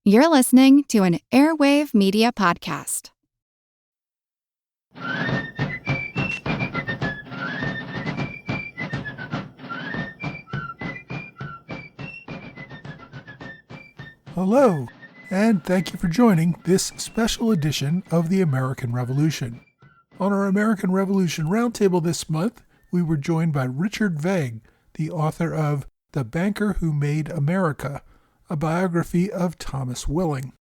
You're listening to an Airwave Media Podcast. Hello, and thank you for joining this special edition of the American Revolution. On our American Revolution Roundtable this month, we were joined by Richard Vague, the author of The Banker Who Made America, a biography of Thomas Willing.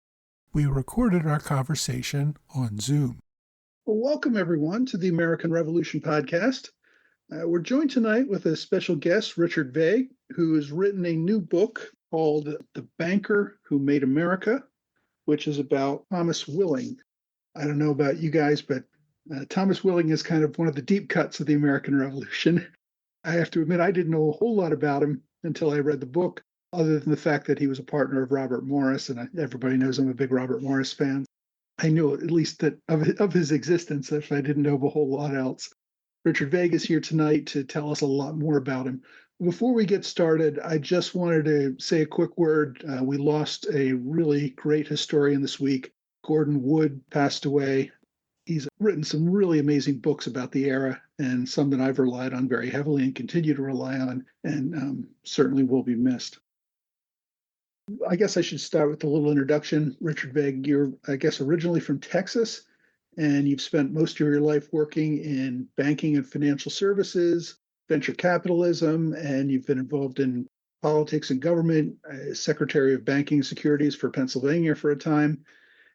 We recorded our conversation on Zoom. Well, welcome everyone to the American Revolution podcast. We're joined tonight with a special guest, Richard Vague, who has written a new book called The Banker Who Made America, which is about Thomas Willing. I don't know about you guys, but Thomas Willing is kind of one of the deep cuts of the American Revolution. I have to admit, I didn't know a whole lot about him until I read the book, other than the fact that he was a partner of Robert Morris, and everybody knows I'm a big Robert Morris fan. I knew at least that of his existence, if I didn't know a whole lot else. Richard Vague is here tonight to tell us a lot more about him. Before we get started, I just wanted to say a quick word. We lost a really great historian this week. Gordon Wood passed away. He's written some really amazing books about the era, and some that I've relied on very heavily and continue to rely on, and certainly will be missed. I guess I should start with a little introduction. Richard Vague, you're, I guess, originally from Texas, and you've spent most of your life working in banking and financial services, venture capitalism, and you've been involved in politics and government, Secretary of Banking and Securities for Pennsylvania for a time.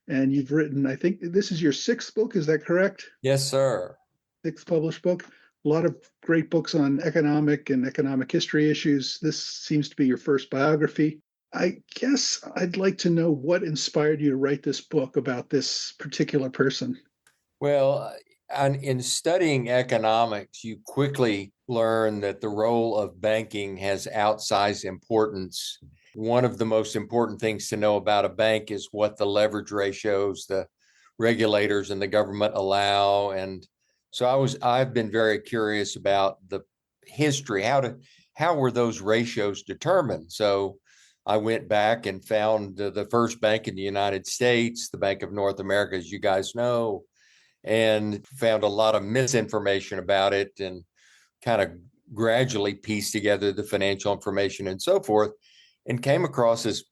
And you've written, I think this is your sixth book, is that correct? Yes, sir. Sixth published book. A lot of great books on economic and economic history issues. This seems to be your first biography. I guess I'd like to know what inspired you to write this book about this particular person. Well, in studying economics, you quickly learn that the role of banking has outsized importance. One of the most important things to know about a bank is what the leverage ratios, the regulators and the government allow. And so I've been very curious about the history. How were those ratios determined? So I went back and found the first bank in the United States, the Bank of North America, as you guys know, and found a lot of misinformation about it and kind of gradually pieced together the financial information and so forth, and came across this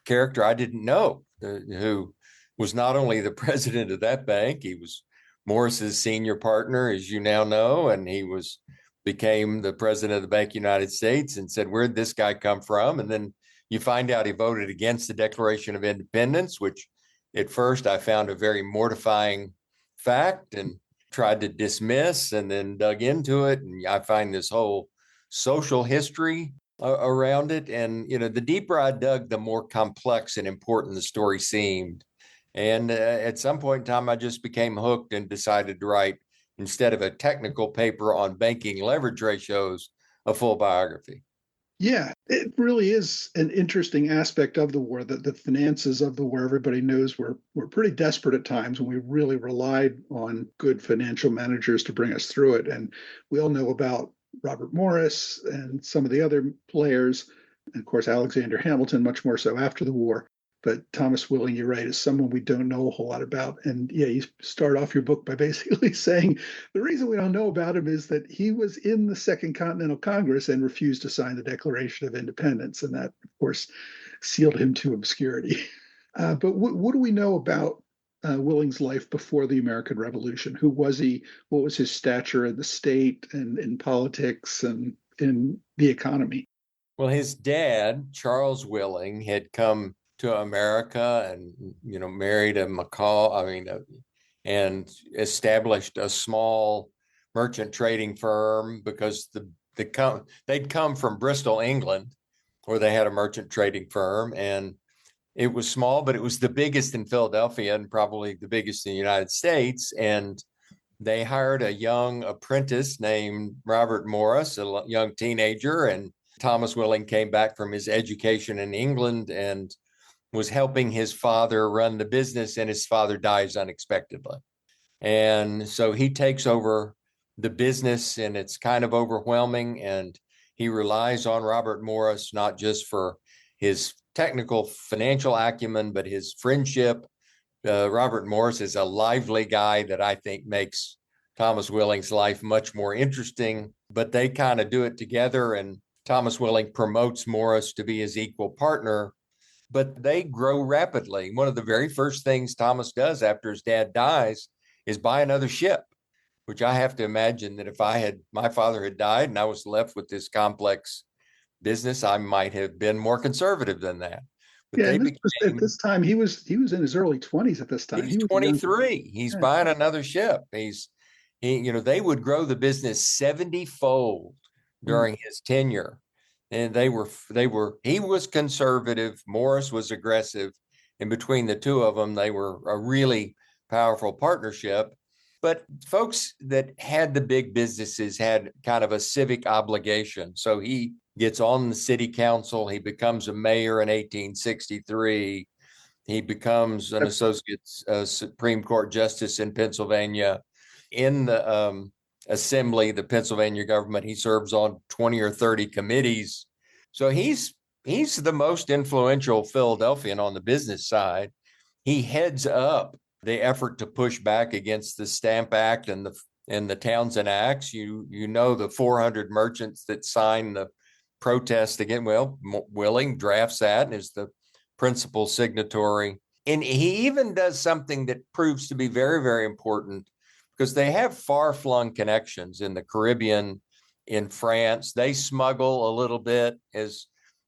character I didn't know, who was not only the president of that bank, he was Morris's senior partner, as you now know, and he became the president of the Bank of the United States, and said, where'd this guy come from? And then you find out he voted against the Declaration of Independence, which at first I found a very mortifying fact and tried to dismiss, and then dug into it. And I find this whole social history around it. And, the deeper I dug, the more complex and important the story seemed. And at some point in time, I just became hooked and decided to write, instead of a technical paper on banking leverage ratios, a full biography. Yeah, it really is an interesting aspect of the war, that the finances of the war, everybody knows we're pretty desperate at times, and we really relied on good financial managers to bring us through it. And we all know about Robert Morris and some of the other players, and of course, Alexander Hamilton, much more so after the war. But Thomas Willing, you're right, is someone we don't know a whole lot about. And yeah, you start off your book by basically saying the reason we don't know about him is that he was in the Second Continental Congress and refused to sign the Declaration of Independence. And that, of course, sealed him to obscurity. But what do we know about Willing's life before the American Revolution? Who was he? What was his stature in the state and in politics and in the economy? Well, his dad, Charles Willing, had come to America and, married a McCall, and established a small merchant trading firm, because they'd come from Bristol, England, where they had a merchant trading firm. And it was small, but it was the biggest in Philadelphia and probably the biggest in the United States. And they hired a young apprentice named Robert Morris, a young teenager. And Thomas Willing came back from his education in England and was helping his father run the business, and his father dies unexpectedly. And so he takes over the business, and it's kind of overwhelming. And he relies on Robert Morris, not just for his technical financial acumen, but his friendship. Robert Morris is a lively guy that I think makes Thomas Willing's life much more interesting, but they kind of do it together, and Thomas Willing promotes Morris to be his equal partner, but they grow rapidly. One of the very first things Thomas does after his dad dies is buy another ship, which I have to imagine that if my father had died and I was left with this complex business, I might have been more conservative than that. But Yeah, and at this time he was in his early 20s at this time. He's 23. He's buying another ship. They would grow the business 70-fold during his tenure. And he was conservative, Morris was aggressive. And between the two of them, they were a really powerful partnership. But folks that had the big businesses had kind of a civic obligation. So he gets on the city council. He becomes a mayor in 1863. He becomes an associate Supreme Court justice in Pennsylvania. In the assembly, the Pennsylvania government, he serves on 20 or 30 committees. So he's the most influential Philadelphian on the business side. He heads up the effort to push back against the Stamp Act and the Townsend Acts. The 400 merchants that signed the protest again. Well, Willing drafts that and is the principal signatory. And he even does something that proves to be very, very important, because they have far-flung connections in the Caribbean, in France. They smuggle a little bit, as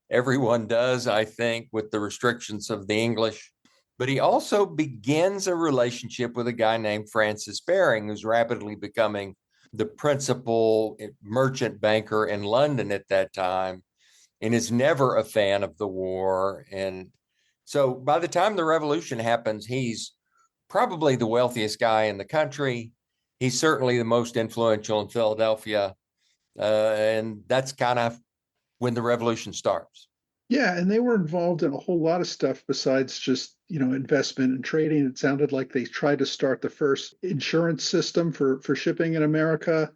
everyone does, I think, with the restrictions of the English. But he also begins a relationship with a guy named Francis Baring, who's rapidly becoming the principal merchant banker in London at that time, and is never a fan of the war. And so by the time the revolution happens, he's probably the wealthiest guy in the country. He's certainly the most influential in Philadelphia. And that's kind of when the revolution starts. Yeah, and they were involved in a whole lot of stuff besides just, investment and trading. It sounded like they tried to start the first insurance system for shipping in America,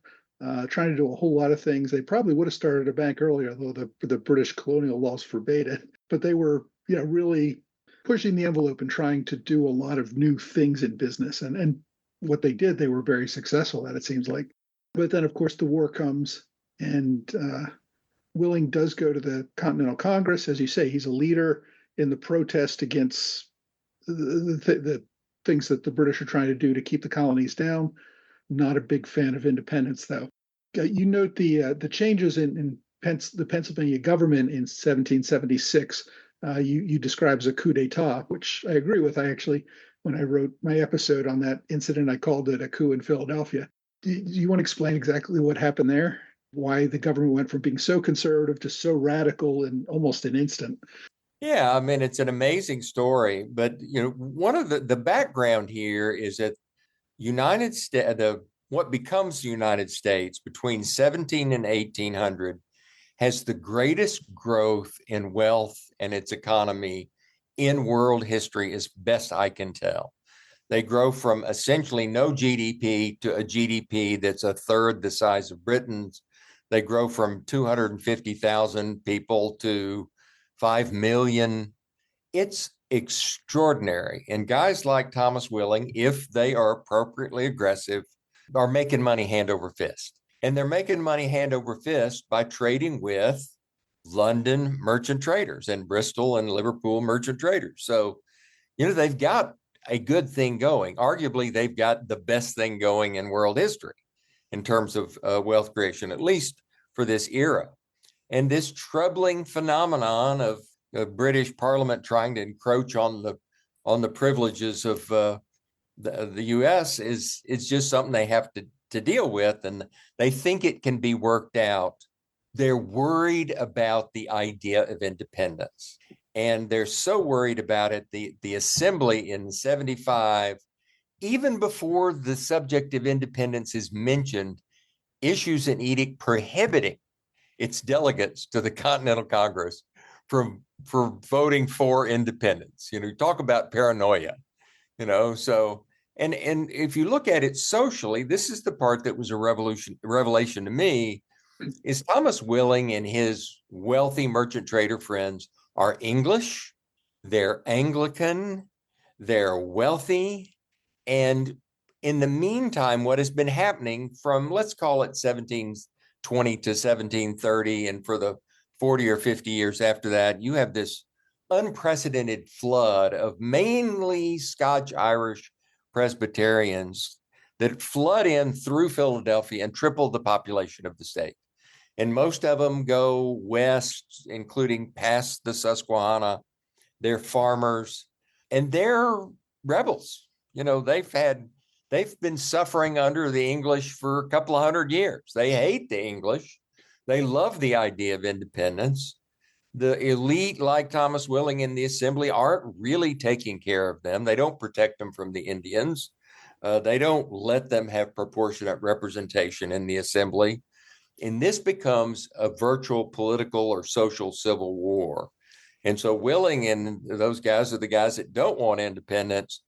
trying to do a whole lot of things. They probably would have started a bank earlier, though the British colonial laws forbade it. But they were, really pushing the envelope and trying to do a lot of new things in business. And what they did, they were very successful at, it seems like. But then, of course, the war comes, and Willing does go to the Continental Congress. As you say, he's a leader in the protest against the things that the British are trying to do to keep the colonies down. Not a big fan of independence, though. You note the changes in the Pennsylvania government in 1776. You describe as a coup d'etat, which I agree with. When I wrote my episode on that incident, I called it a coup in Philadelphia. Do you want to explain exactly what happened there? Why the government went from being so conservative to so radical in almost an instant? Yeah, I mean, it's an amazing story. But, one of the background here is that what becomes the United States between 17 and 1800 has the greatest growth in wealth and its economy in world history, as best I can tell. They grow from essentially no GDP to a GDP that's a third the size of Britain's. They grow from 250,000 people to 5 million. It's extraordinary. And guys like Thomas Willing, if they are appropriately aggressive, are making money hand over fist. And they're making money hand over fist by trading with London merchant traders and Bristol and Liverpool merchant traders. So, they've got a good thing going. Arguably, they've got the best thing going in world history in terms of wealth creation, at least for this era. And this troubling phenomenon of British Parliament trying to encroach on the privileges of the U.S. is just something they have to deal with, and they think it can be worked out. They're worried about the idea of independence, and they're so worried about it. The assembly in 75, even before the subject of independence is mentioned, issues an edict prohibiting its delegates to the Continental Congress for voting for independence. Talk about paranoia. So and if you look at it socially, this is the part that was a revelation to me, is Thomas Willing and his wealthy merchant trader friends are English, they're Anglican, they're wealthy. And in the meantime, what has been happening from, let's call it 1720 to 1730, and for the 40 or 50 years after that, you have this unprecedented flood of mainly Scotch-Irish Presbyterians that flood in through Philadelphia and triple the population of the state. And most of them go west, including past the Susquehanna. They're farmers and they're rebels. They've been suffering under the English for a couple of hundred years. They hate the English. They love the idea of independence. The elite, like Thomas Willing in the assembly, aren't really taking care of them. They don't protect them from the Indians. They don't let them have proportionate representation in the assembly. And this becomes a virtual political or social civil war. And so Willing and those guys are the guys that don't want independence,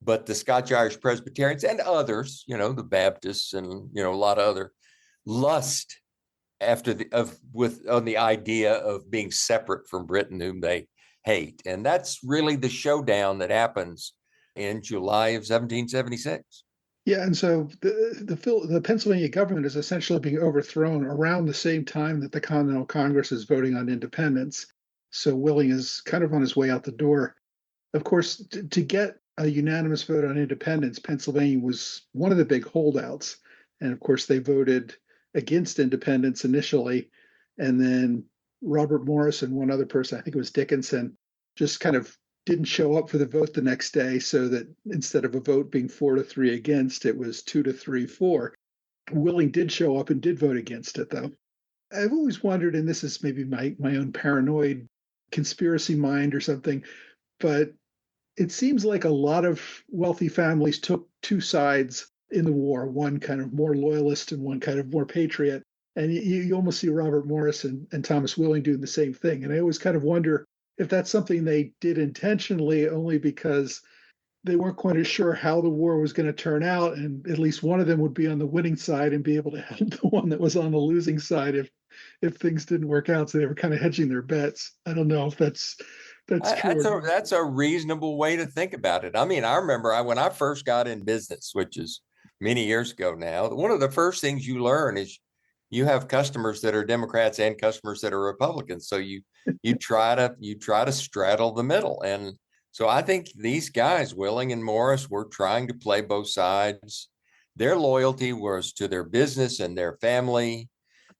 but the Scotch-Irish Presbyterians and others, the Baptists and, a lot of other lust on the idea of being separate from Britain, whom they hate. And that's really the showdown that happens in July of 1776. Yeah, and so the Pennsylvania government is essentially being overthrown around the same time that the Continental Congress is voting on independence. So Willing is kind of on his way out the door. Of course, to get a unanimous vote on independence, Pennsylvania was one of the big holdouts. And of course, they voted against independence initially. And then Robert Morris and one other person, I think it was Dickinson, just kind of didn't show up for the vote the next day, so that instead of a vote being 4-3 against, it was 2-3 for. Willing did show up and did vote against it, though. I've always wondered, and this is maybe my own paranoid conspiracy mind or something, but it seems like a lot of wealthy families took two sides in the war, one kind of more loyalist and one kind of more patriot. And you almost see Robert Morris and Thomas Willing doing the same thing. And I always kind of wonder if that's something they did intentionally, only because they weren't quite as sure how the war was going to turn out, and at least one of them would be on the winning side and be able to help the one that was on the losing side if things didn't work out. So they were kind of hedging their bets. I don't know if that's true. That's a reasonable way to think about it. I mean, I remember when I first got in business, which is many years ago now, one of the first things you learn is you have customers that are Democrats and customers that are Republicans. So you try to straddle the middle. And so I think these guys, Willing and Morris, were trying to play both sides. Their loyalty was to their business and their family.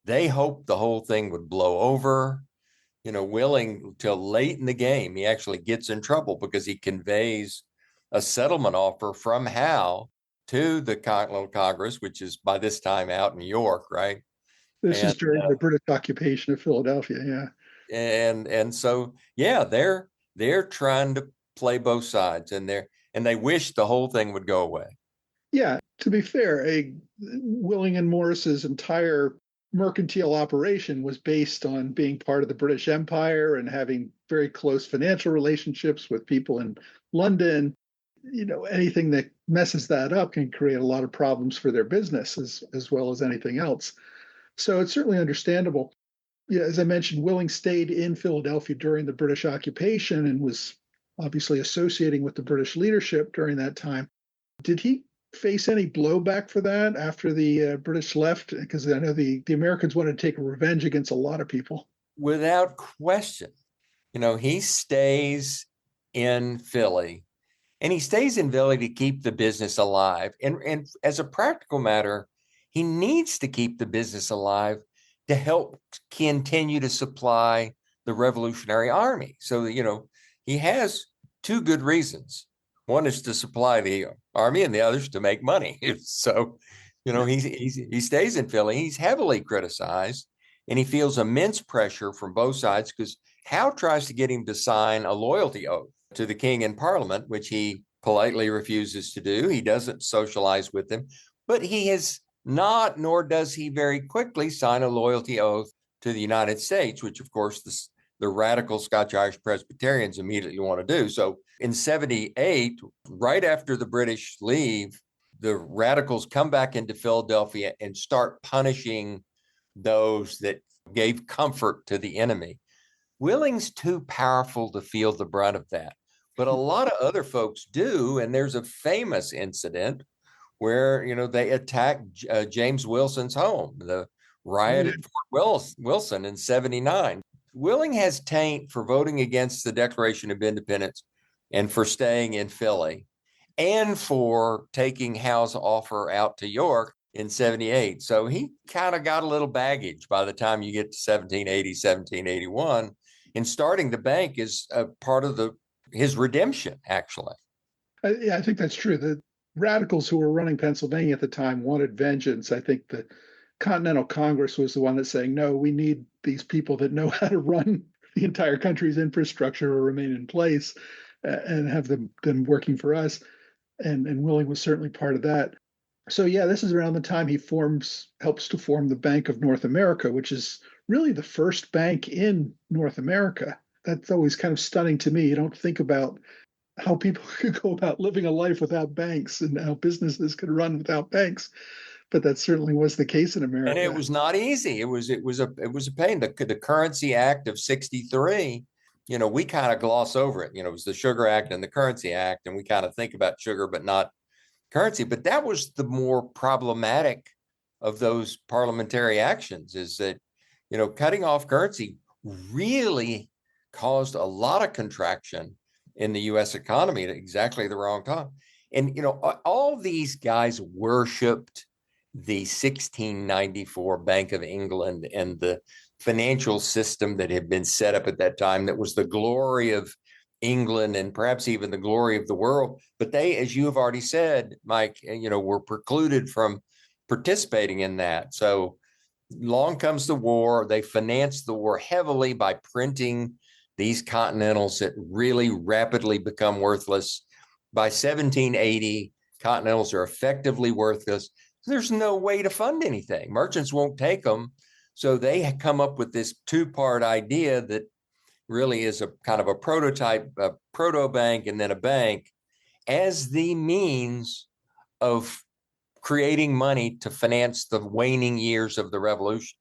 They hoped the whole thing would blow over. Willing, till late in the game, he actually gets in trouble because he conveys a settlement offer from Howe to the Continental Congress, which is by this time out in New York, right? This is during the British occupation of Philadelphia, yeah. And so, yeah, they're trying to play both sides, and they wish the whole thing would go away. Yeah, to be fair, Willing and Morris's entire mercantile operation was based on being part of the British Empire and having very close financial relationships with people in London. Anything that messes that up can create a lot of problems for their business as well as anything else. So it's certainly understandable. Yeah, as I mentioned, Willing stayed in Philadelphia during the British occupation and was obviously associating with the British leadership during that time. Did he face any blowback for that after the British left? Because I know the Americans wanted to take revenge against a lot of people. Without question. He stays in Philly, and he stays in Philly to keep the business alive. And as a practical matter, he needs to keep the business alive to help continue to supply the Revolutionary Army. So, he has two good reasons. One is to supply the army, and the other is to make money. So, he stays in Philly. He's heavily criticized, and he feels immense pressure from both sides because Howe tries to get him to sign a loyalty oath to the king in Parliament, which he politely refuses to do. He doesn't socialize with them, but he has not, nor does he very quickly sign a loyalty oath to the United States, which, of course, the radical Scotch-Irish Presbyterians immediately want to do. So in 78, right after the British leave, the radicals come back into Philadelphia and start punishing those that gave comfort to the enemy. Willing's too powerful to feel the brunt of that. But a lot of other folks do. And there's a famous incident where, they attacked James Wilson's home, the Oh, riot yeah. at Fort Wilson in 79. Willing has taint for voting against the Declaration of Independence and for staying in Philly and for taking Howe's offer out to York in 78. So he kind of got a little baggage by the time you get to 1780, 1781. And starting the bank is a part of his redemption, actually. Yeah, I think that's true. The radicals who were running Pennsylvania at the time wanted vengeance. I think the Continental Congress was the one that's saying, no, we need these people that know how to run the entire country's infrastructure or remain in place and have them working for us. And Willing was certainly part of that. So yeah, this is around the time he helps to form the Bank of North America, which is really the first bank in North America. That's always kind of stunning to me. You don't think about how people could go about living a life without banks and how businesses could run without banks. But that certainly was the case in America. And it was not easy. It was a pain. The Currency Act of 63, we kind of gloss over it. It was the Sugar Act and the Currency Act, and we kind of think about sugar, but not currency. But that was the more problematic of those parliamentary actions, is that, cutting off currency really caused a lot of contraction in the U.S. economy at exactly the wrong time. And, all these guys worshiped the 1694 Bank of England and the financial system that had been set up at that time that was the glory of England and perhaps even the glory of the world. But they, as you have already said, Mike, were precluded from participating in that. So along comes the war. They financed the war heavily by printing these Continentals that really rapidly become worthless. By 1780, Continentals are effectively worthless. There's no way to fund anything. Merchants won't take them. So they come up with this two-part idea that really is a kind of a prototype, a proto-bank and then a bank, as the means of creating money to finance the waning years of the revolution.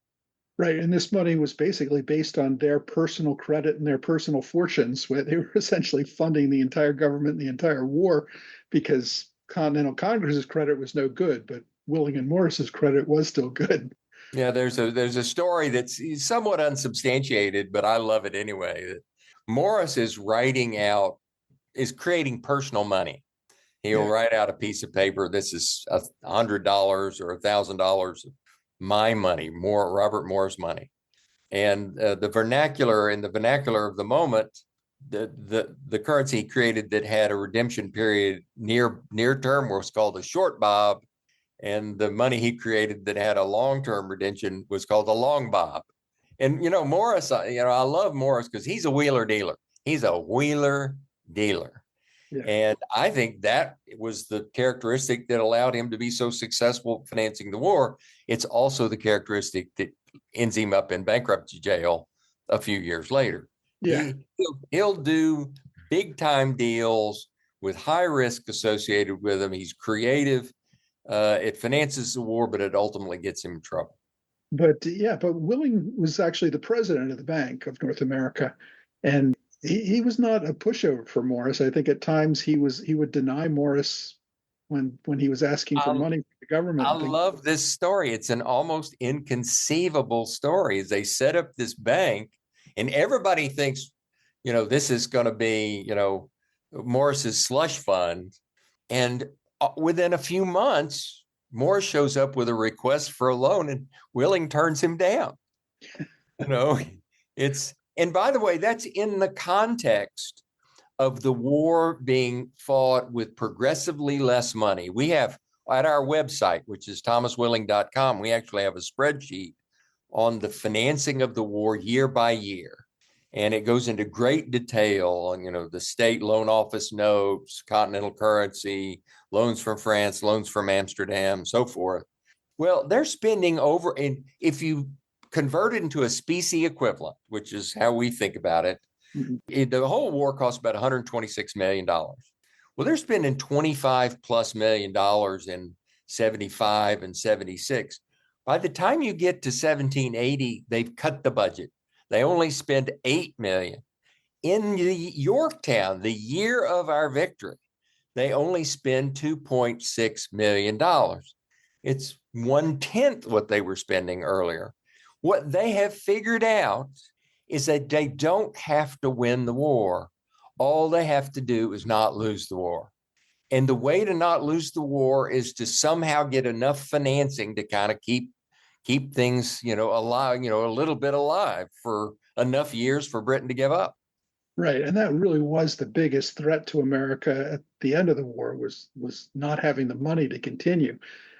Right. And this money was basically based on their personal credit and their personal fortunes, where they were essentially funding the entire government and the entire war, because Continental Congress's credit was no good, but Willing and Morris's credit was still good. Yeah, there's a story that's somewhat unsubstantiated, but I love it anyway. Morris is creating personal money. He'll write out a piece of paper. This is $100 or $1,000 of my money, Robert Moore's money. And the vernacular of the moment, the currency he created that had a redemption period near term was called a short bob. And the money he created that had a long-term redemption was called a long bob. And, Morris, I love Morris because he's a wheeler dealer. He's a wheeler dealer. Yeah. And I think that was the characteristic that allowed him to be so successful financing the war. It's also the characteristic that ends him up in bankruptcy jail a few years later. Yeah. He'll do big time deals with high risk associated with them. He's creative. It finances the war, but it ultimately gets him in trouble. But Willing was actually the president of the Bank of North America, and he was not a pushover for Morris. I think at times he would deny Morris when he was asking for money from the government. I love this story. It's an almost inconceivable story. As they set up this bank, and everybody thinks, this is going to be, Morris's slush fund, and within a few months, Morris shows up with a request for a loan and Willing turns him down. And by the way, that's in the context of the war being fought with progressively less money. We have at our website, which is thomaswilling.com, we actually have a spreadsheet on the financing of the war year by year. And it goes into great detail on, the state loan office notes, continental currency, loans from France, loans from Amsterdam, so forth. Well, they're spending over, and if you convert it into a specie equivalent, which is how we think about it, the whole war cost about $126 million. Well, they're spending $25+ million in 75 and 76. By the time you get to 1780, they've cut the budget. They only spend $8 million. In the Yorktown, the year of our victory, they only spend $2.6 million. It's 1/10 what they were spending earlier. What they have figured out is that they don't have to win the war. All they have to do is not lose the war. And the way to not lose the war is to somehow get enough financing to kind of keep things, alive, a little bit alive for enough years for Britain to give up. Right, and that really was the biggest threat to America at the end of the war was not having the money to continue,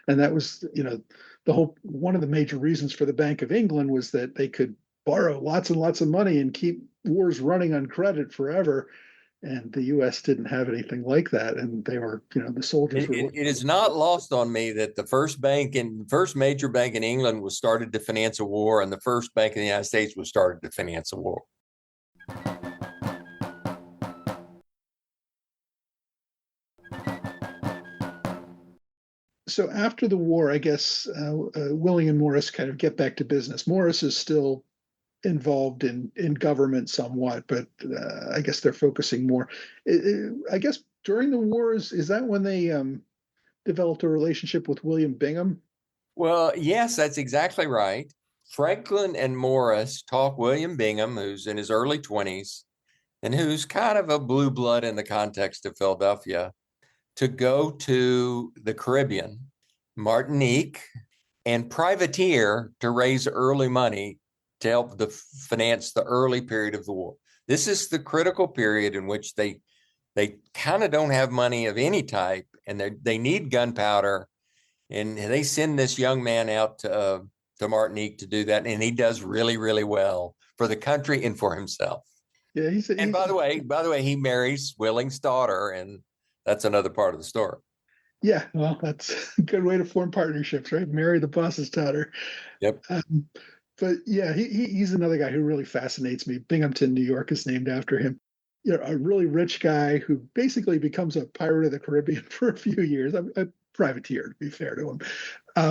and that was the whole one of the major reasons for the Bank of England was that they could borrow lots and lots of money and keep wars running on credit forever, and the U.S. didn't have anything like that, and they were the soldiers were. It is not lost on me that the first major bank in England was started to finance a war, and the first bank in the United States was started to finance a war. So after the war, I guess Willing and Morris kind of get back to business. Morris is still involved in government somewhat, but I guess they're focusing more. I guess during the war is that when they developed a relationship with William Bingham? Well, yes, that's exactly right. Franklin and Morris talk William Bingham, who's in his early 20s and who's kind of a blue blood in the context of Philadelphia, to go to the Caribbean, Martinique, and privateer to raise early money to help finance the early period of the war. This is the critical period in which they kind of don't have money of any type, and they need gunpowder, and they send this young man out to Martinique to do that, and he does really, really well for the country and for himself. Yeah, by the way, he marries Willing's daughter, and that's another part of the story. Yeah, well, that's a good way to form partnerships, right? Marry the boss's daughter. Yep. But yeah, he's another guy who really fascinates me. Binghamton, New York is named after him. A really rich guy who basically becomes a pirate of the Caribbean for a few years. A privateer, to be fair to him,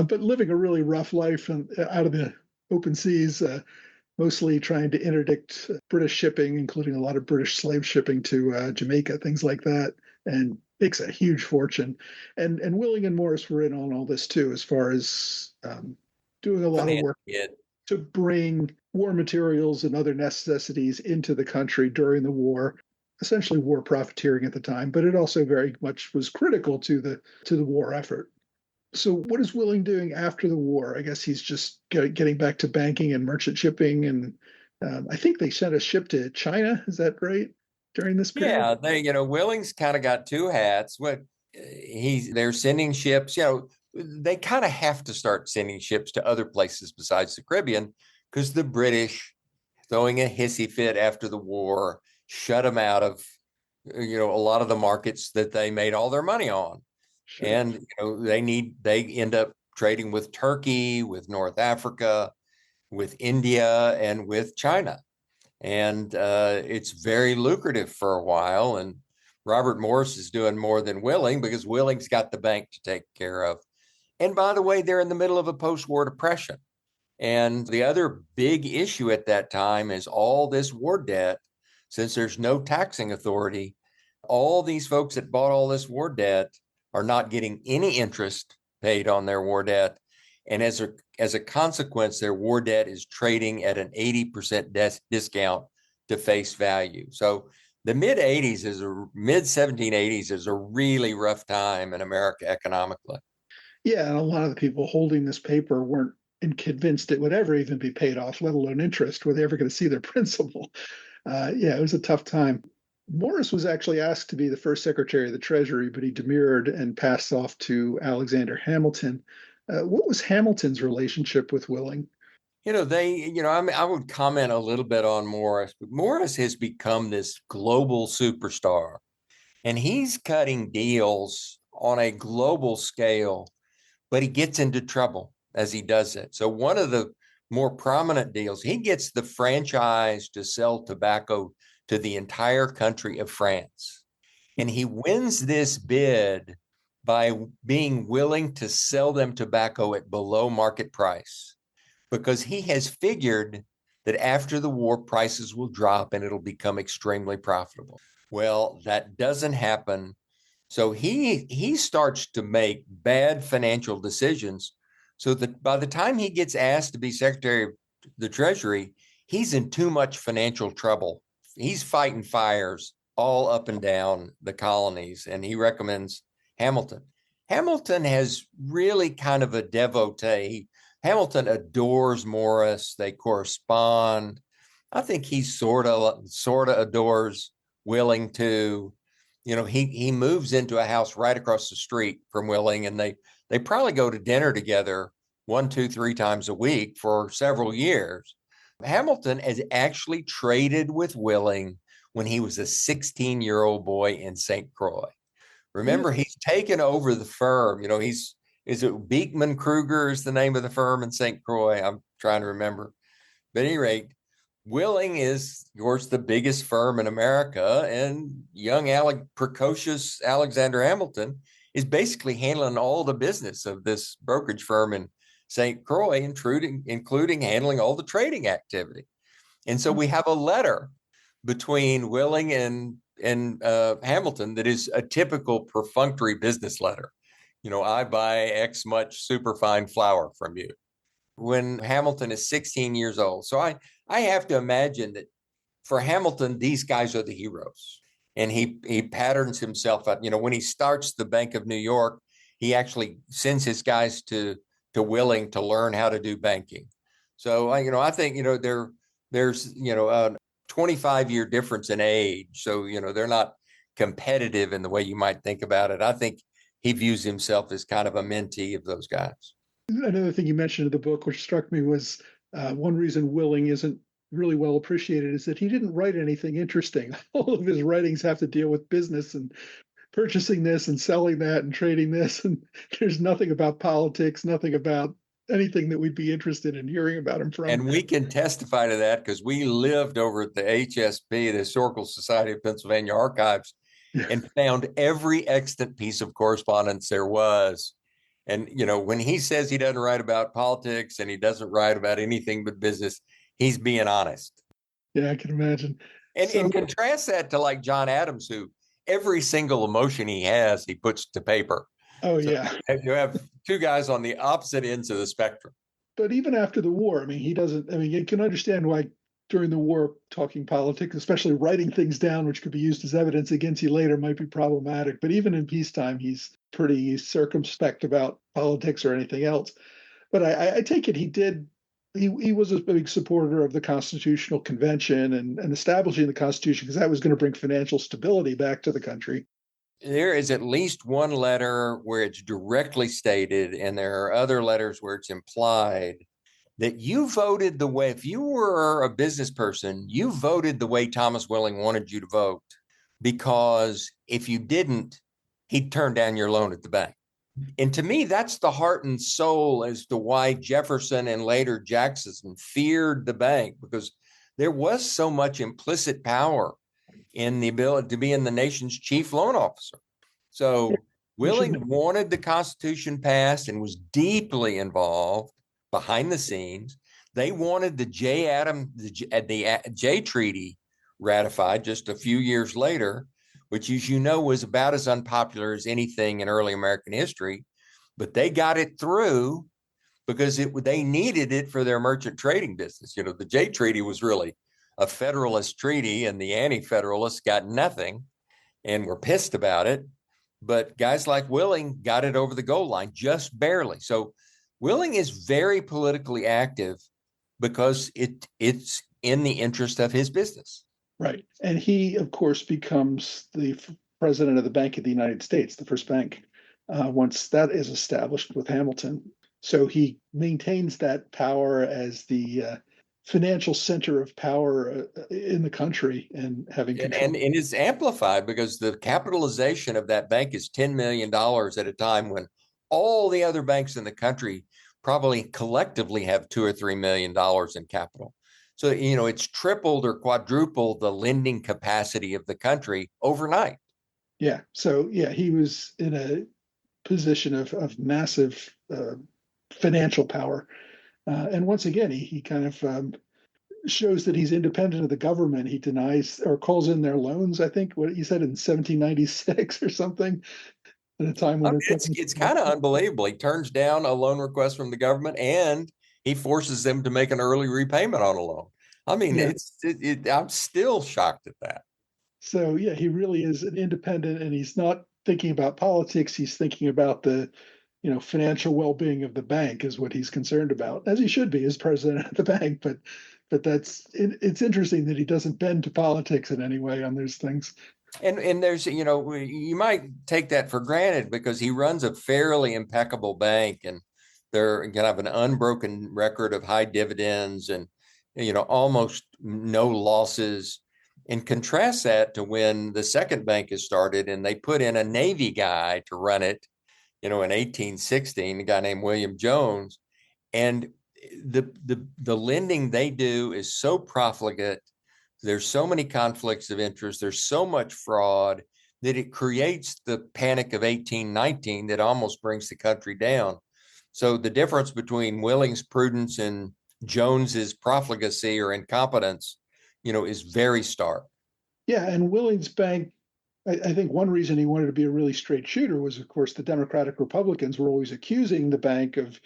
but living a really rough life out of the open seas, mostly trying to interdict British shipping, including a lot of British slave shipping to Jamaica, things like that, and makes a huge fortune. And Willing and Morris were in on all this too, as far as doing a lot of work to bring war materials and other necessities into the country during the war, essentially war profiteering at the time, but it also very much was critical to the war effort. So what is Willing doing after the war? I guess he's just getting back to banking and merchant shipping, and I think they sent a ship to China. Is that right? During this period? Yeah, Willing's kind of got two hats. They're sending ships. They kind of have to start sending ships to other places besides the Caribbean because the British, throwing a hissy fit after the war, shut them out of a lot of the markets that they made all their money on. Sure. And they end up trading with Turkey, with North Africa, with India, and with China. And it's very lucrative for a while. And Robert Morris is doing more than Willing because Willing's got the bank to take care of. And by the way, they're in the middle of a post-war depression. And the other big issue at that time is all this war debt. Since there's no taxing authority, all these folks that bought all this war debt are not getting any interest paid on their war debt. And as a consequence, their war debt is trading at an 80% discount to face value. So the mid-1780s is a really rough time in America economically. Yeah, and a lot of the people holding this paper weren't convinced it would ever even be paid off, let alone interest. Were they ever going to see their principal? It was a tough time. Morris was actually asked to be the first Secretary of the Treasury, but he demurred and passed off to Alexander Hamilton. What was Hamilton's relationship with Willing? I would comment a little bit on Morris, but Morris has become this global superstar, and he's cutting deals on a global scale, but he gets into trouble as he does it. So one of the more prominent deals, he gets the franchise to sell tobacco to the entire country of France. And he wins this bid by being willing to sell them tobacco at below market price, because he has figured that after the war, prices will drop and it'll become extremely profitable. Well, that doesn't happen. So he starts to make bad financial decisions so that by the time he gets asked to be Secretary of the Treasury, he's in too much financial trouble. He's fighting fires all up and down the colonies, and he recommends Hamilton. Hamilton has really kind of a devotee. Hamilton adores Morris. They correspond. I think he sort of adores Willing too. He moves into a house right across the street from Willing, and they probably go to dinner together 1, 2, 3 times a week for several years. Hamilton has actually traded with Willing when he was a 16-year-old boy in St. Croix. Remember, he's taken over the firm. Is it Beekman Kruger is the name of the firm in St. Croix? I'm trying to remember. But at any rate, Willing is, of course, the biggest firm in America, and precocious Alexander Hamilton is basically handling all the business of this brokerage firm in St. Croix, including handling all the trading activity. And so we have a letter between Willing and Hamilton that is a typical perfunctory business letter. I buy X much superfine flour from you. When Hamilton is 16 years old. So I have to imagine that for Hamilton, these guys are the heroes. And he patterns himself out. When he starts the Bank of New York, he actually sends his guys to Willing to learn how to do banking. So I think there's a 25-year difference in age. So they're not competitive in the way you might think about it. I think he views himself as kind of a mentee of those guys. Another thing you mentioned in the book, which struck me, was one reason Willing isn't really well appreciated is that he didn't write anything interesting. All of his writings have to deal with business and purchasing this and selling that and trading this. And there's nothing about politics, nothing about anything that we'd be interested in hearing about him from. And we can testify to that because we lived over at the HSP, the Historical Society of Pennsylvania Archives, and found every extant piece of correspondence there was. And, when he says he doesn't write about politics and he doesn't write about anything but business, he's being honest. Yeah, I can imagine. And contrast that to like John Adams, who every single emotion he has, he puts to paper. Oh, so yeah. You have two guys on the opposite ends of the spectrum. But even after the war, you can understand why during the war, talking politics, especially writing things down, which could be used as evidence against you later, might be problematic. But even in peacetime, he's pretty circumspect about politics or anything else. But I take it he was a big supporter of the Constitutional Convention and establishing the Constitution because that was going to bring financial stability back to the country. There is at least one letter where it's directly stated, and there are other letters where it's implied that you voted the way, if you were a business person, you voted the way Thomas Willing wanted you to vote, because if you didn't, he'd turn down your loan at the bank. And to me, that's the heart and soul as to why Jefferson and later Jackson feared the bank, because there was so much implicit power in the ability to be in the nation's chief loan officer. So Willing wanted the Constitution passed and was deeply involved behind the scenes. They wanted the Jay Treaty ratified just a few years later, which, as you know, was about as unpopular as anything in early American history. But they got it through because they needed it for their merchant trading business. The Jay Treaty was really a Federalist treaty, and the Anti-Federalists got nothing and were pissed about it. But guys like Willing got it over the goal line just barely. So Willing is very politically active because it's in the interest of his business. Right. And he, of course, becomes the president of the Bank of the United States, the first bank, once that is established with Hamilton. So he maintains that power as the financial center of power in the country and having control. And it's amplified because the capitalization of that bank is $10 million at a time when all the other banks in the country probably collectively have $2 or $3 million in capital. So, it's tripled or quadrupled the lending capacity of the country overnight. Yeah. So, he was in a position of massive financial power. And once again, he kind of shows that he's independent of the government. He denies or calls in their loans, I think, what he said in 1796 or something, at a time I when mean, it it's kind of unbelievable. He turns down a loan request from the government, and he forces them to make an early repayment on a loan. I mean, yeah. I'm still shocked at that. So yeah, he really is an independent, and he's not thinking about politics. He's thinking about the, financial well-being of the bank is what he's concerned about, as he should be as president of the bank. But it's interesting that he doesn't bend to politics in any way on those things. And there's, you might take that for granted because he runs a fairly impeccable bank, and they're kind of an unbroken record of high dividends and, almost no losses. And contrast that to when the second bank is started and they put in a Navy guy to run it, in 1816, a guy named William Jones. And the lending they do is so profligate. There's so many conflicts of interest. There's so much fraud that it creates the panic of 1819 that almost brings the country down. So the difference between Willing's prudence and Jones's profligacy or incompetence, is very stark. Yeah, and Willing's bank, I think one reason he wanted to be a really straight shooter was, of course, the Democratic Republicans were always accusing the bank of,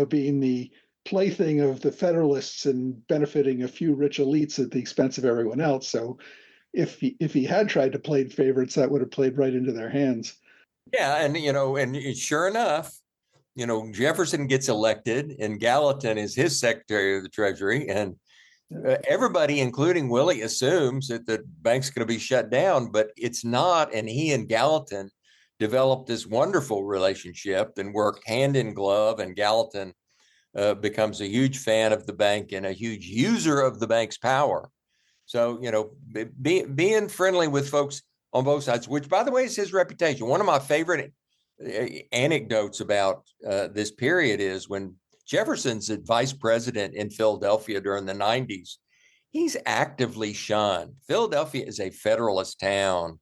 being the plaything of the Federalists and benefiting a few rich elites at the expense of everyone else. So if he had tried to play favorites, that would have played right into their hands. Yeah, and sure enough, Jefferson gets elected, and Gallatin is his Secretary of the Treasury, and everybody, including Willie, assumes that the bank's going to be shut down, but it's not. And he and Gallatin developed this wonderful relationship and work hand in glove. And Gallatin becomes a huge fan of the bank and a huge user of the bank's power. So, being friendly with folks on both sides, which, by the way, is his reputation. One of my favorite anecdotes about this period is when Jefferson's vice president in Philadelphia during the 90s. He's actively shunned. Philadelphia is a Federalist town,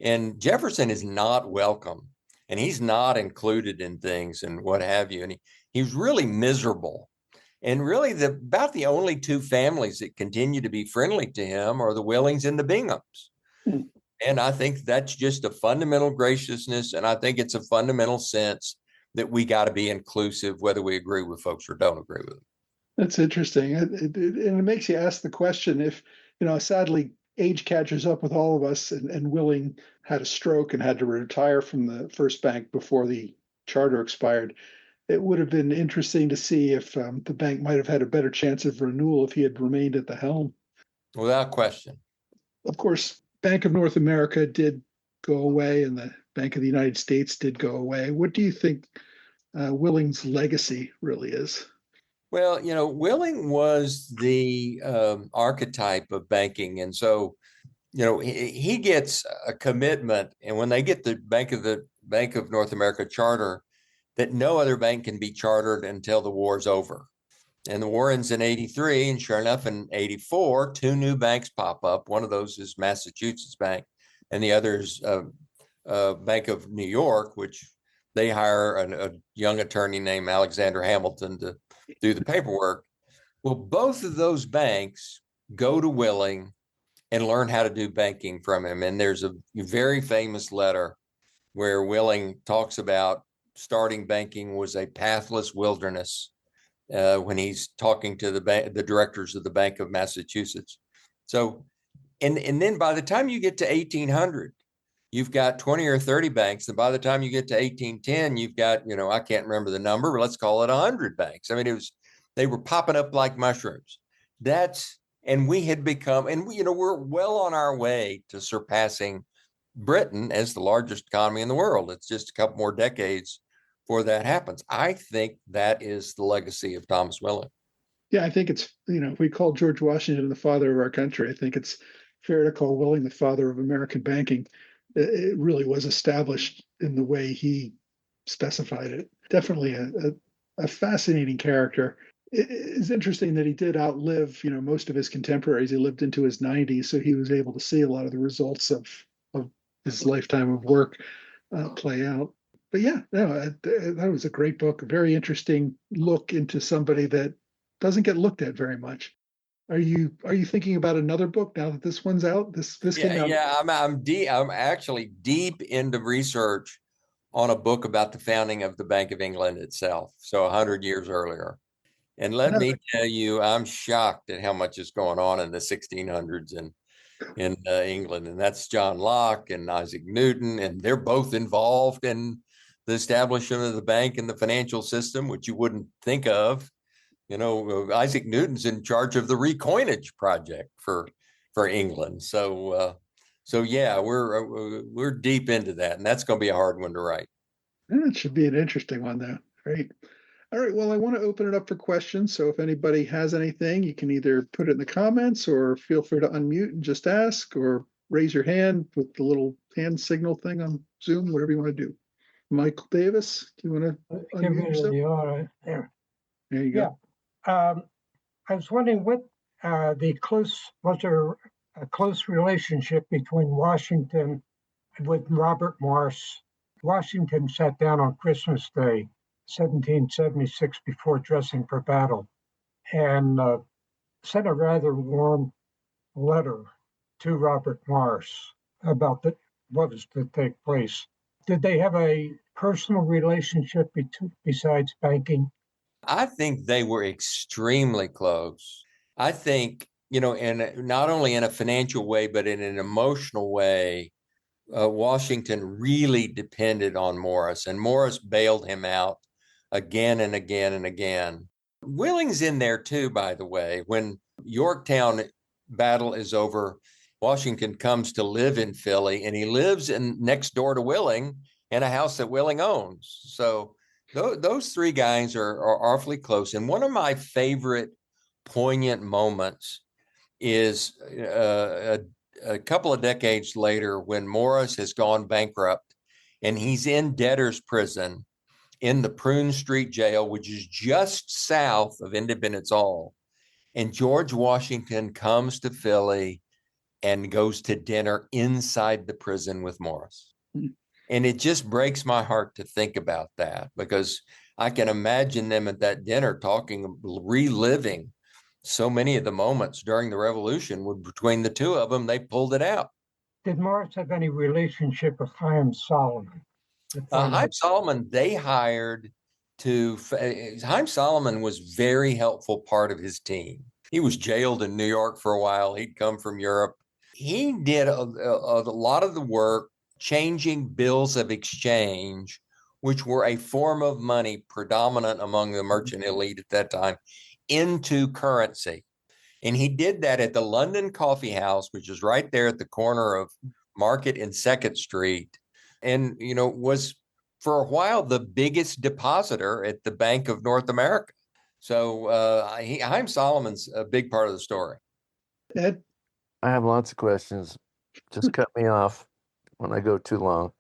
and Jefferson is not welcome, and he's not included in things and what have you. And he's really miserable. And really, about the only two families that continue to be friendly to him are the Willings and the Binghams. Hmm. And I think that's just a fundamental graciousness, and I think it's a fundamental sense that we got to be inclusive, whether we agree with folks or don't agree with them. That's interesting. And it makes you ask the question if, sadly, age catches up with all of us, and Willing had a stroke and had to retire from the first bank before the charter expired. It would have been interesting to see if the bank might have had a better chance of renewal if he had remained at the helm. Without question. Of course, Bank of North America did go away, and the Bank of the United States did go away. What do you think Willing's legacy really is? Well, Willing was the archetype of banking. And so, he gets a commitment. And when they get the Bank of North America charter, that no other bank can be chartered until the war's over. And the war ends in 83. And sure enough, in 84, two new banks pop up. One of those is Massachusetts Bank, and the other is Bank of New York, which they hire a young attorney named Alexander Hamilton to do the paperwork. Well, both of those banks go to Willing and learn how to do banking from him. And there's a very famous letter where Willing talks about starting banking was a pathless wilderness when he's talking to the directors of the Bank of Massachusetts. So, and then by the time you get to 1800, you've got 20 or 30 banks. And by the time you get to 1810, you've got, I can't remember the number, but let's call it 100 banks. I mean, they were popping up like mushrooms. And we had become, and we're well on our way to surpassing Britain as the largest economy in the world. It's just a couple more decades before that happens. I think that is the legacy of Thomas Willing. Yeah, I think it's, if we call George Washington the father of our country, I think it's fair to call Willing the father of American banking. It really was established in the way he specified it. Definitely a fascinating character. It's interesting that he did outlive, most of his contemporaries. He lived into his 90s, so he was able to see a lot of the results of his lifetime of work play out. But yeah, no, that was a great book, a very interesting look into somebody that doesn't get looked at very much. Are you thinking about another book now that this one's out? This came Yeah, out. yeah. I'm actually deep into research on a book about the founding of the Bank of England itself. So 100 years earlier. And let No, me tell you, I'm shocked at how much is going on in the 1600s in England. And that's John Locke and Isaac Newton, and they're both involved in the establishment of the bank and the financial system, which you wouldn't think of. Isaac Newton's in charge of the recoinage project for England. So yeah, we're deep into that, and that's going to be a hard one to write. it should be an interesting one though. Great. All right. Well, I want to open it up for questions. So if anybody has anything, you can either put it in the comments or feel free to unmute and just ask or raise your hand with the little hand signal thing on Zoom, whatever you want to do. Michael Davis, do you want to Give unmute me yourself? the order there. There you go. I was wondering what was there a close relationship between Washington with Robert Morris? Washington sat down on Christmas Day, 1776, before dressing for battle, and sent a rather warm letter to Robert Morris about what was to take place. Did they have a personal relationship besides banking? I think they were extremely close. I think, and not only in a financial way, but in an emotional way, Washington really depended on Morris, and Morris bailed him out again and again and again. Willing's in there too, by the way. When Yorktown battle is over, Washington comes to live in Philly, and he lives next door to Willing in a house that Willing owns. So those three guys are awfully close. And one of my favorite poignant moments is a couple of decades later when Morris has gone bankrupt and he's in debtor's prison in the Prune Street jail, which is just south of Independence Hall. And George Washington comes to Philly and goes to dinner inside the prison with Morris. And it just breaks my heart to think about that, because I can imagine them at that dinner talking, reliving so many of the moments during the Revolution. Between the two of them, they pulled it out. Did Morris have any relationship with Chaim Solomon? Chaim Solomon, they hired Chaim Solomon was very helpful part of his team. He was jailed in New York for a while. He'd come from Europe. He did a lot of the work changing bills of exchange, which were a form of money predominant among the merchant elite at that time, into currency. And he did that at the London Coffee House, which is right there at the corner of Market and 2nd Street. And, was for a while the biggest depositor at the Bank of North America. So Chaim Solomon's a big part of the story. Ed? I have lots of questions. Just cut me off when I go too long.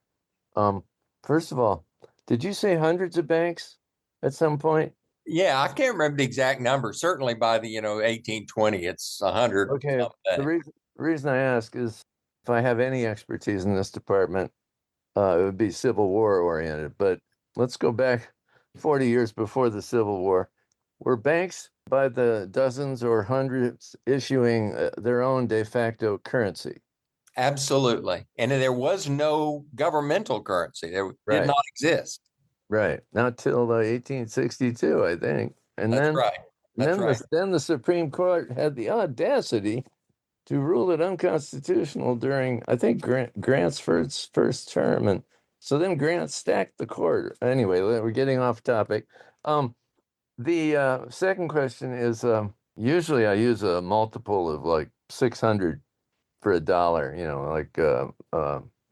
First of all, did you say hundreds of banks at some point? Yeah, I can't remember the exact number. Certainly by the 1820, it's 100. Okay. The reason I ask is if I have any expertise in this department, it would be Civil War oriented. But let's go back 40 years before the Civil War. Were banks by the dozens or hundreds issuing their own de facto currency? Absolutely. And there was no governmental currency. There did not exist. Right. Not till 1862, I think. And That's then, right. Then the Supreme Court had the audacity to rule it unconstitutional during, I think, Grant's first term. And so then Grant stacked the court. Anyway, we're getting off topic. The second question is, usually I use a multiple of like 600 for a dollar, like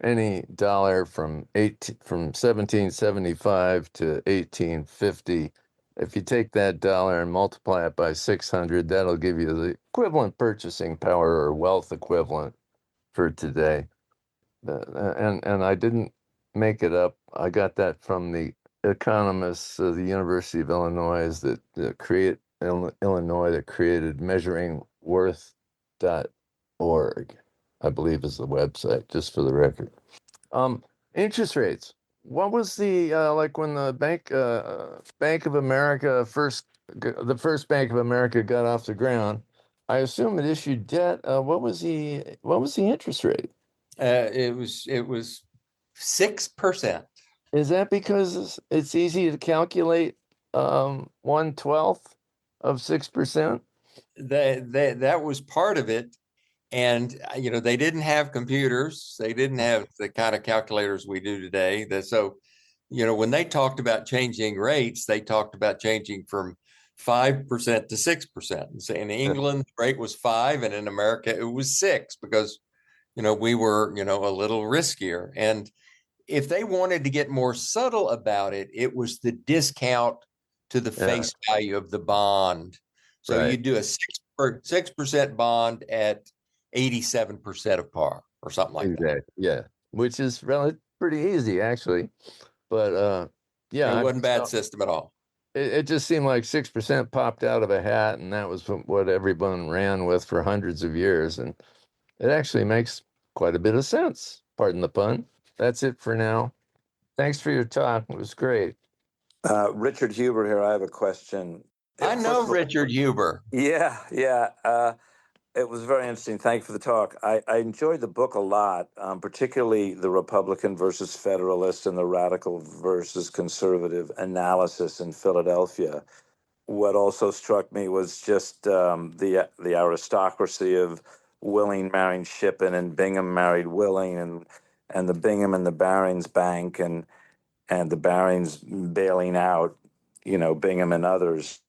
any dollar from 1775 to 1850. If you take that dollar and multiply it by 600, that'll give you the equivalent purchasing power or wealth equivalent for today. And I didn't make it up. I got that from the economists of the University of Illinois that created measuringworth.org, I believe is the website, just for the record. Interest rates. What was the like when the Bank of America the first Bank of America got off the ground? I assume it issued debt. What was the interest rate? It was 6%. Is that because it's easy to calculate 1/12 of 6%? That was part of it. And they didn't have computers. They didn't have the kind of calculators we do today. So when they talked about changing rates, they talked about changing from 5% to 6%. So in England, the rate was 5, and in America, it was 6 because we were a little riskier. And if they wanted to get more subtle about it, it was the discount to the face value of the bond. So Right. you do a 6% bond at 87% of par or something like that. Exactly. Yeah, which is pretty easy actually. But yeah, It wasn't a bad system at all. it just seemed like 6% popped out of a hat, and that was what everyone ran with for hundreds of years. And it actually makes quite a bit of sense. Pardon the pun. That's it for now. Thanks for your talk. It was great. Richard Huber here. I have a question. I know Richard Huber. Yeah. It was very interesting. Thank you for the talk. I enjoyed the book a lot, particularly the Republican versus Federalist and the radical versus conservative analysis in Philadelphia. What also struck me was just the aristocracy of Willing marrying Shippen and Bingham married Willing, and the Bingham and the Barings Bank and the Barings bailing out, Bingham and others.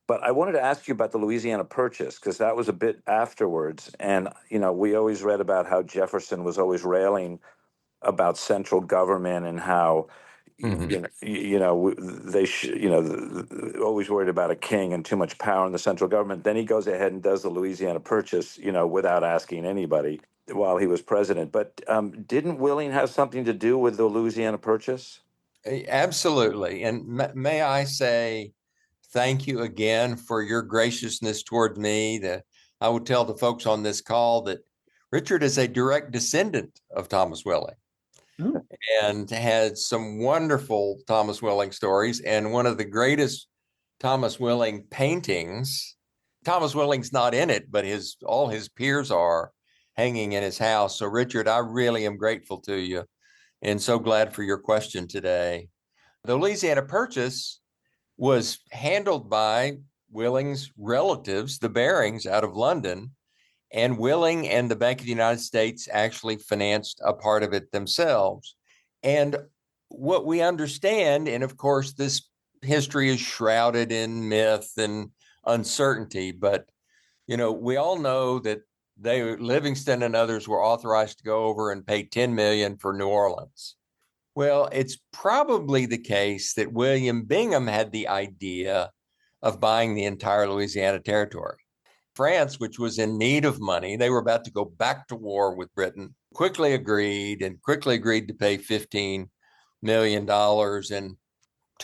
But I wanted to ask you about the Louisiana Purchase, because that was a bit afterwards. And, we always read about how Jefferson was always railing about central government and how, always worried about a king and too much power in the central government. Then he goes ahead and does the Louisiana Purchase, without asking anybody while he was president. But didn't Willing have something to do with the Louisiana Purchase? Absolutely. And may I say, thank you again for your graciousness toward me. I would tell the folks on this call that Richard is a direct descendant of Thomas Willing and had some wonderful Thomas Willing stories. And one of the greatest Thomas Willing paintings, Thomas Willing's not in it, but all his peers are hanging in his house. So Richard, I really am grateful to you and so glad for your question today. The Louisiana Purchase was handled by Willing's relatives, the Barings, out of London, and Willing and the Bank of the United States actually financed a part of it themselves. And what we understand, and of course, this history is shrouded in myth and uncertainty, but we all know that Livingston and others were authorized to go over and pay $10 million for New Orleans. Well, it's probably the case that William Bingham had the idea of buying the entire Louisiana Territory. France, which was in need of money, they were about to go back to war with Britain, quickly agreed to pay $15 million. And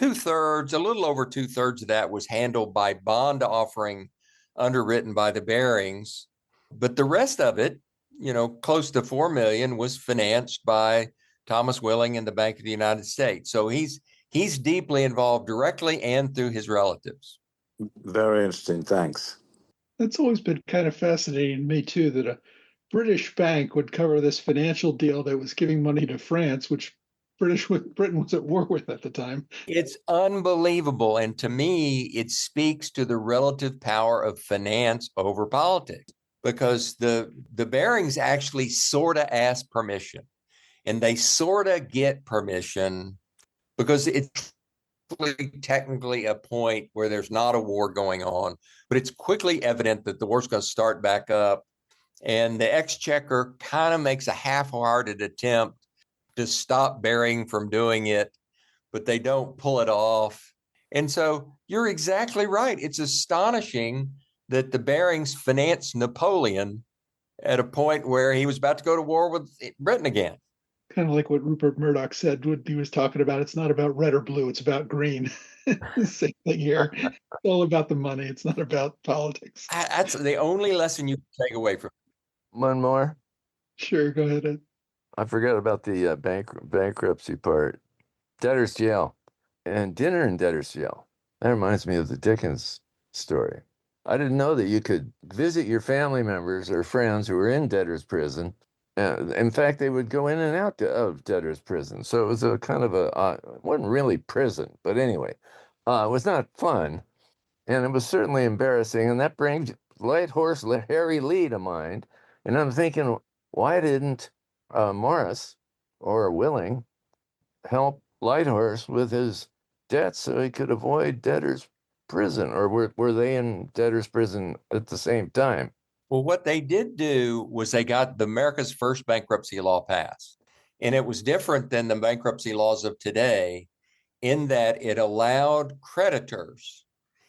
a little over two-thirds of that was handled by bond offering underwritten by the Barings. But the rest of it, close to $4 million, was financed by Thomas Willing and the Bank of the United States. So he's deeply involved directly and through his relatives. Very interesting. Thanks. That's always been kind of fascinating to me, too, that a British bank would cover this financial deal that was giving money to France, which Britain was at war with at the time. It's unbelievable. And to me, it speaks to the relative power of finance over politics, because the Barings actually sort of ask permission, and they sort of get permission because it's technically a point where there's not a war going on, but it's quickly evident that the war's going to start back up. And the exchequer kind of makes a half-hearted attempt to stop Baring from doing it, but they don't pull it off. And so you're exactly right. It's astonishing that the Barings financed Napoleon at a point where he was about to go to war with Britain again. Kind of like what Rupert Murdoch said when he was talking about it's not about red or blue, it's about green. Same thing here. It's all about the money. It's not about politics. That's the only lesson you can take away from it. One more. Sure, go ahead, Ed. I forgot about the bankruptcy part. Debtor's jail and dinner in debtor's jail. That reminds me of the Dickens story. I didn't know that you could visit your family members or friends who were in debtor's prison. In fact, they would go in and out of debtor's prison. So it was a kind of it wasn't really prison, but anyway, it was not fun. And it was certainly embarrassing. And that brings Light Horse Harry Lee to mind. And I'm thinking, why didn't Morris or Willing help Light Horse with his debts so he could avoid debtor's prison? Or were they in debtor's prison at the same time? Well, what they did do was they got America's first bankruptcy law passed. And it was different than the bankruptcy laws of today in that it allowed creditors,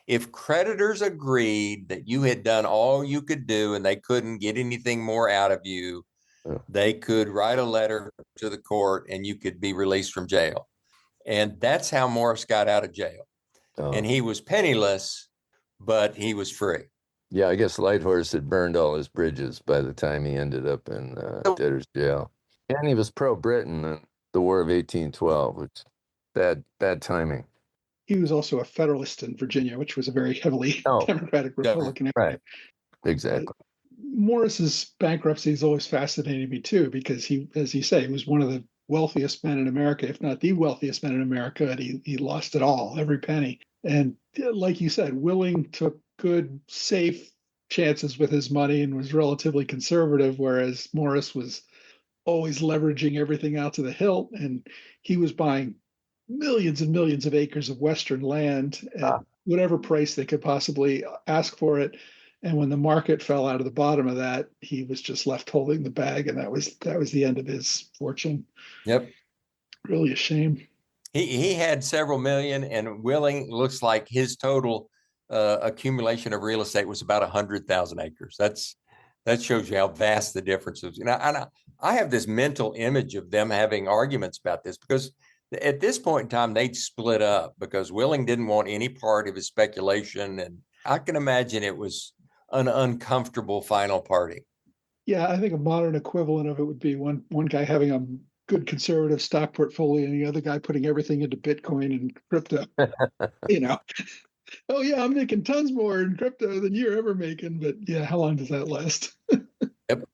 if creditors agreed that you had done all you could do and they couldn't get anything more out of you, they could write a letter to the court and you could be released from jail. And that's how Morris got out of jail. And he was penniless, but he was free. Yeah, I guess Light Horse had burned all his bridges by the time he ended up in debtor's jail. And he was pro-Britain in the War of 1812, which bad timing. He was also a Federalist in Virginia, which was a very heavily Democratic Republican area. Right, exactly. Morris's bankruptcy has always fascinated me too, because he, as you say, he was one of the wealthiest men in America, if not the wealthiest man in America, and he lost it all, every penny. And like you said, Willing took good, safe chances with his money and was relatively conservative, whereas Morris was always leveraging everything out to the hilt, and he was buying millions and millions of acres of Western land at whatever price they could possibly ask for it. And when the market fell out of the bottom of that, he was just left holding the bag, and that was the end of his fortune. Yep. Really a shame. He had several million, and Willing looks like his total accumulation of real estate was about 100,000 acres. That shows you how vast the difference is. And I have this mental image of them having arguments about this, because at this point in time, they'd split up because Willing didn't want any part of his speculation. And I can imagine it was an uncomfortable final party. Yeah, I think a modern equivalent of it would be one guy having a good conservative stock portfolio and the other guy putting everything into Bitcoin and crypto. Oh yeah, I'm making tons more in crypto than you're ever making. But yeah, how long does that last? Yep.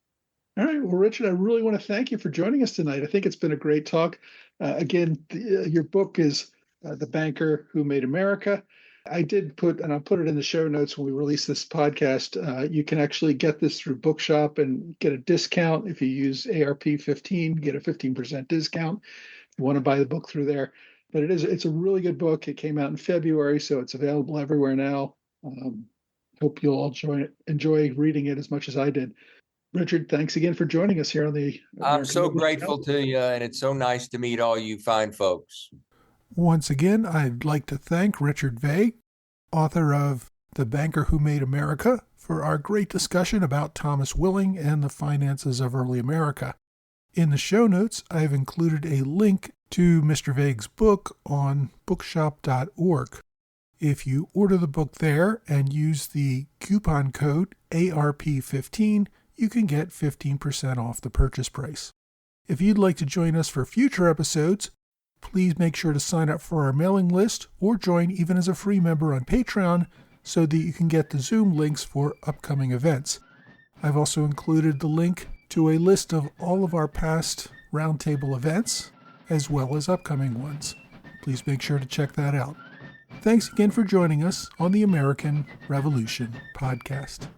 All right. Well, Richard, I really want to thank you for joining us tonight. I think it's been a great talk. Again, your book is The Banker Who Made America. I did put, and I'll put it in the show notes when we release this podcast. You can actually get this through Bookshop and get a discount. If you use AR-SP51, get a 15% discount if you want to buy the book through there. But it's a really good book. It came out in February, so it's available everywhere now. Hope you'll all enjoy reading it as much as I did. Richard, thanks again for joining us here on the I'm so grateful to you, and it's so nice to meet all you fine folks. Once again, I'd like to thank Richard Vey, author of The Banker Who Made America, for our great discussion about Thomas Willing and the finances of early America. In the show notes, I've included a link to Mr. Vey's book on bookshop.org. If you order the book there and use the coupon code ARP15, you can get 15% off the purchase price. If you'd like to join us for future episodes, please make sure to sign up for our mailing list or join even as a free member on Patreon so that you can get the Zoom links for upcoming events. I've also included the link to a list of all of our past roundtable events, as well as upcoming ones. Please make sure to check that out. Thanks again for joining us on the American Revolution podcast.